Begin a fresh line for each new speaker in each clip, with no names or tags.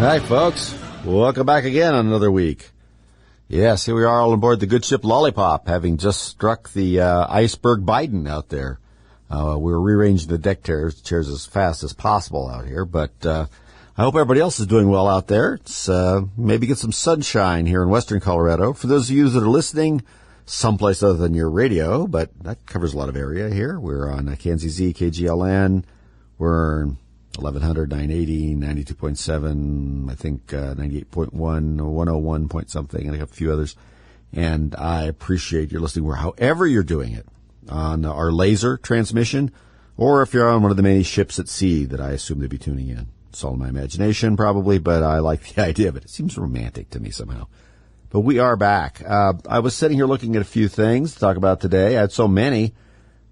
Hi, folks. Welcome back again on another week. Yes, here we are all on board the good ship Lollipop, having just struck the iceberg Biden out there. We're rearranging the deck chairs as fast as possible out here, but I hope everybody else is doing well out there. It's maybe get some sunshine here in western Colorado. For those of you that are listening someplace other than your radio, but that covers a lot of area here. We're on KNZZ, KGLN. We're 1100, 980, 92.7, I think 98.1, 101 point something, and a few others. And I appreciate your listening however you're doing it, on our laser transmission, or if you're on one of the many ships at sea that I assume to be tuning in. It's all in my imagination probably, but I like the idea of it. It seems romantic to me somehow. But we are back. I was sitting here looking at a few things to talk about today. I had so many,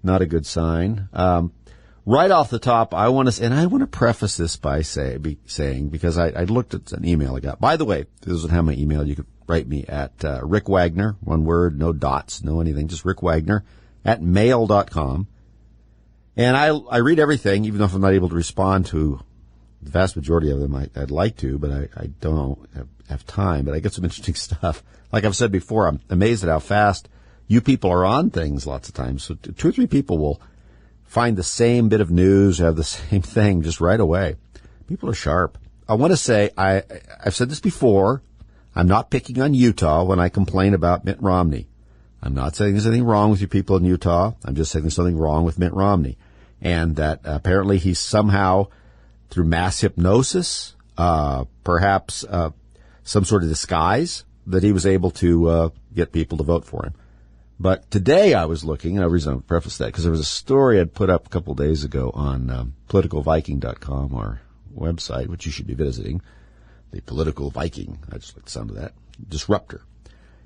not a good sign. Right off the top, I want to preface this by saying, because I looked at an email I got. By the way, if this doesn't have my email, you could write me at Rick Wagner, one word, no dots, no anything, just Rick Wagner at mail.com. And I read everything, even if I'm not able to respond to the vast majority of them. I'd like to, but I don't have time. But I get some interesting stuff. Like I've said before, I'm amazed at how fast you people are on things lots of times. So 2 or 3 people will find the same bit of news, have the same thing just right away. People are sharp. I want to say, I've said this before, I'm not picking on Utah when I complain about Mitt Romney. I'm not saying there's anything wrong with you people in Utah. I'm just saying there's something wrong with Mitt Romney. And that apparently he's somehow, through mass hypnosis, perhaps some sort of disguise, that he was able to get people to vote for him. But today I was looking, and I reason I preface that because there was a story I'd put up a couple of days ago on politicalviking.com, our website, which you should be visiting. The Political Viking. I just like the sound of that. Disruptor.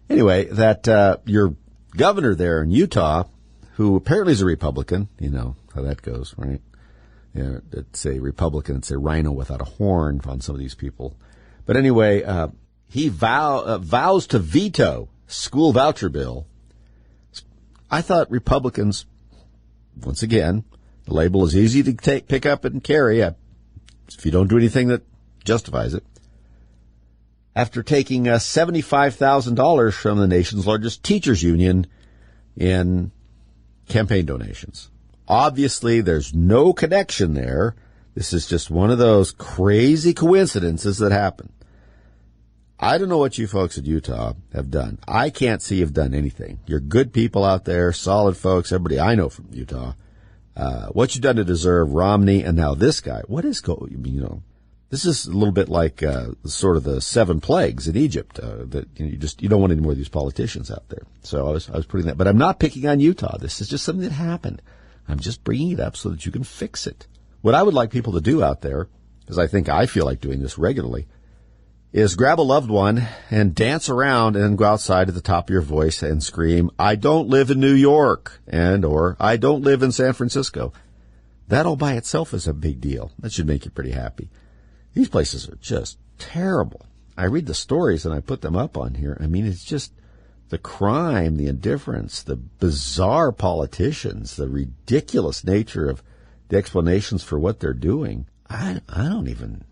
Anyway, that your governor there in Utah, who apparently is a Republican, you know how that goes, right? Yeah, it's a Republican, it's a rhino without a horn on some of these people. But anyway, he vows to veto school voucher bill. I thought Republicans, once again, the label is easy to pick up and carry if you don't do anything that justifies it. After taking $75,000 from the nation's largest teachers union in campaign donations. Obviously, there's no connection there. This is just one of those crazy coincidences that happen. I don't know what you folks in Utah have done. I can't see you've done anything. You're good people out there, solid folks, everybody I know from Utah. What you've done to deserve Romney and now this guy. What is this is a little bit like sort of the 7 plagues in Egypt. That you don't want any more of these politicians out there. So I was putting that, but I'm not picking on Utah. This is just something that happened. I'm just bringing it up so that you can fix it. What I would like people to do out there, because I feel like doing this regularly, is grab a loved one and dance around and go outside at the top of your voice and scream, "I don't live in New York," or "I don't live in San Francisco." That all by itself is a big deal. That should make you pretty happy. These places are just terrible. I read the stories and I put them up on here. I mean, it's just the crime, the indifference, the bizarre politicians, the ridiculous nature of the explanations for what they're doing. I don't even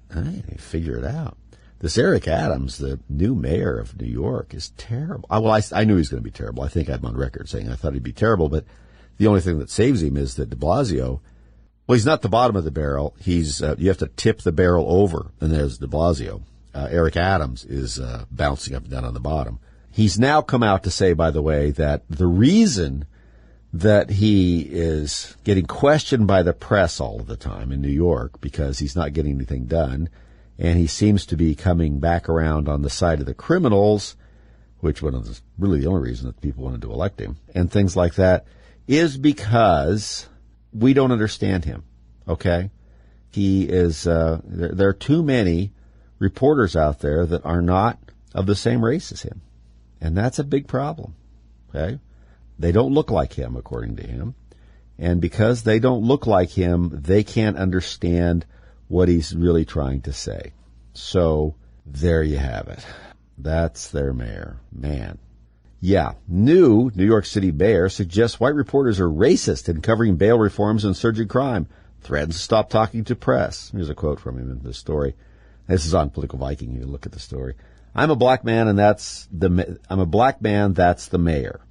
figure it out. This Eric Adams, the new mayor of New York, is terrible. I knew he was going to be terrible. I think I had him on record saying I thought he'd be terrible, but the only thing that saves him is that de Blasio, well, he's not the bottom of the barrel. He's you have to tip the barrel over, and there's de Blasio. Eric Adams is bouncing up and down on the bottom. He's now come out to say, by the way, that the reason that he is getting questioned by the press all of the time in New York because he's not getting anything done, and he seems to be coming back around on the side of the criminals, which was really the only reason that people wanted to elect him, and things like that, is because we don't understand him, okay? He is, there are too many reporters out there that are not of the same race as him, and that's a big problem, okay? They don't look like him, according to him, and because they don't look like him, they can't understand what he's really trying to say. So there you have it. That's their mayor. Man. Yeah. New York City mayor suggests white reporters are racist in covering bail reforms and surging crime. Threatens to stop talking to press. Here's a quote from him in the story. This is on Political Viking. You look at the story. I'm a black man, that's the mayor.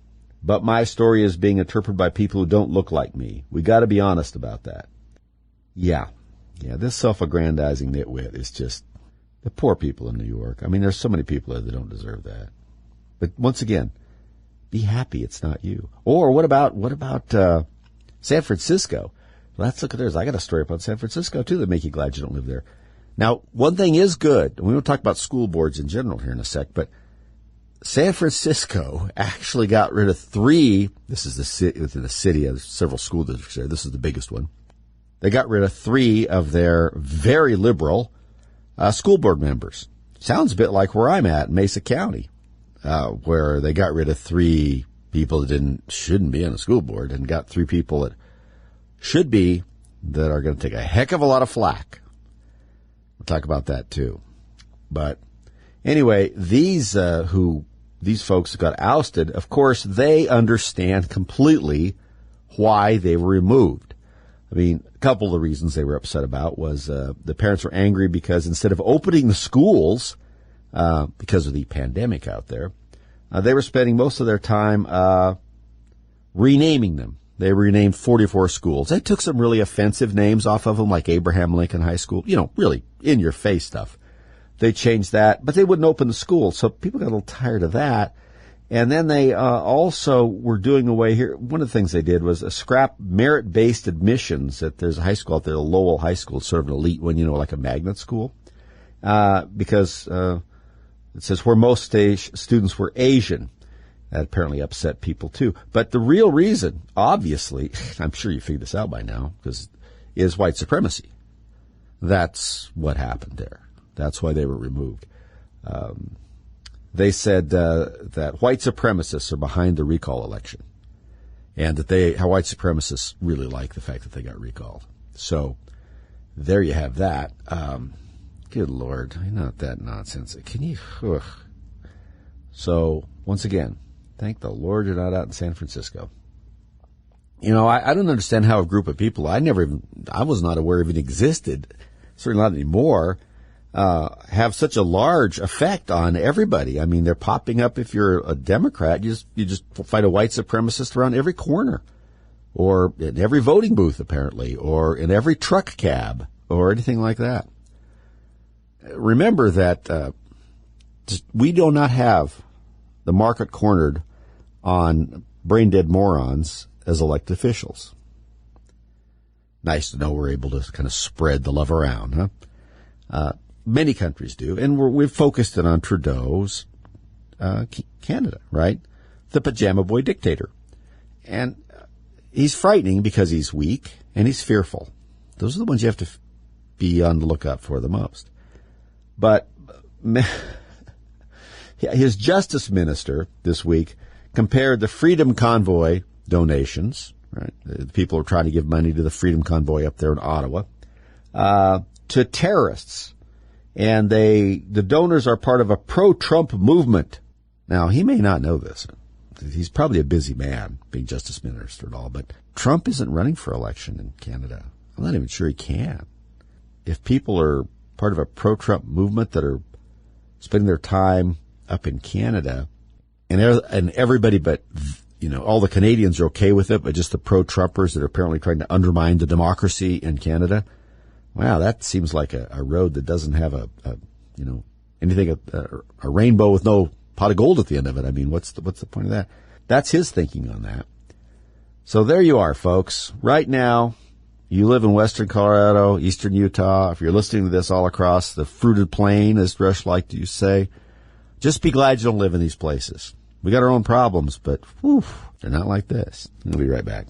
But my story is being interpreted by people who don't look like me. We got to be honest about that. Yeah, this self-aggrandizing nitwit is just the poor people in New York. I mean, there's so many people there that don't deserve that. But once again, be happy it's not you. Or what about San Francisco? Let's look at theirs. I got a story about San Francisco, too, that make you glad you don't live there. Now, one thing is good. We won't talk about school boards in general here in a sec, but San Francisco actually got rid of 3. This is the city, within the city. There's several school districts there. This is the biggest one. They got rid of 3 of their very liberal school board members. Sounds a bit like where I'm at in Mesa County, where they got rid of 3 people that shouldn't be on the school board and got 3 people that should be, that are going to take a heck of a lot of flack. We'll talk about that too. But anyway, these folks got ousted, of course, they understand completely why they were removed. I mean, a couple of the reasons they were upset about was the parents were angry because instead of opening the schools, because of the pandemic out there, they were spending most of their time renaming them. They renamed 44 schools. They took some really offensive names off of them, like Abraham Lincoln High School, really in-your-face stuff. They changed that, but they wouldn't open the school, so people got a little tired of that. And then they also were doing away here. One of the things they did was scrap merit-based admissions. There's a high school out there, Lowell High School, sort of an elite one, like a magnet school, because it says where most students were Asian. That apparently upset people too. But the real reason, obviously, I'm sure you figured this out by now, is white supremacy. That's what happened there. That's why they were removed. They said that white supremacists are behind the recall election, and that white supremacists really like the fact that they got recalled. So there you have that. Good Lord, not that nonsense. Can you? Ugh. So once again, thank the Lord you're not out in San Francisco. I don't understand how a group of people I was not aware even existed, certainly not anymore, have such a large effect on everybody. I mean, they're popping up. If you're a Democrat, you just find a white supremacist around every corner, or in every voting booth, apparently, or in every truck cab, or anything like that. Remember that we do not have the market cornered on brain-dead morons as elected officials. Nice to know we're able to kind of spread the love around, huh? Many countries do, and we've focused it on Trudeau's Canada, right? The pajama boy dictator. And he's frightening because he's weak and he's fearful. Those are the ones you have to be on the lookout for the most. But his justice minister this week compared the Freedom Convoy donations, right? The people are trying to give money to the Freedom Convoy up there in Ottawa, to terrorists. And the donors are part of a pro-Trump movement. Now, he may not know this. He's probably a busy man, being justice minister and all, but Trump isn't running for election in Canada. I'm not even sure he can. If people are part of a pro-Trump movement that are spending their time up in Canada, and everybody but, all the Canadians are okay with it, but just the pro-Trumpers that are apparently trying to undermine the democracy in Canada, wow, that seems like a road that doesn't have a rainbow with no pot of gold at the end of it. I mean, what's the point of that? That's his thinking on that. So there you are, folks. Right now, you live in western Colorado, eastern Utah. If you're listening to this all across the fruited plain, as Rush liked to say, just be glad you don't live in these places. We got our own problems, but they're not like this. We'll be right back.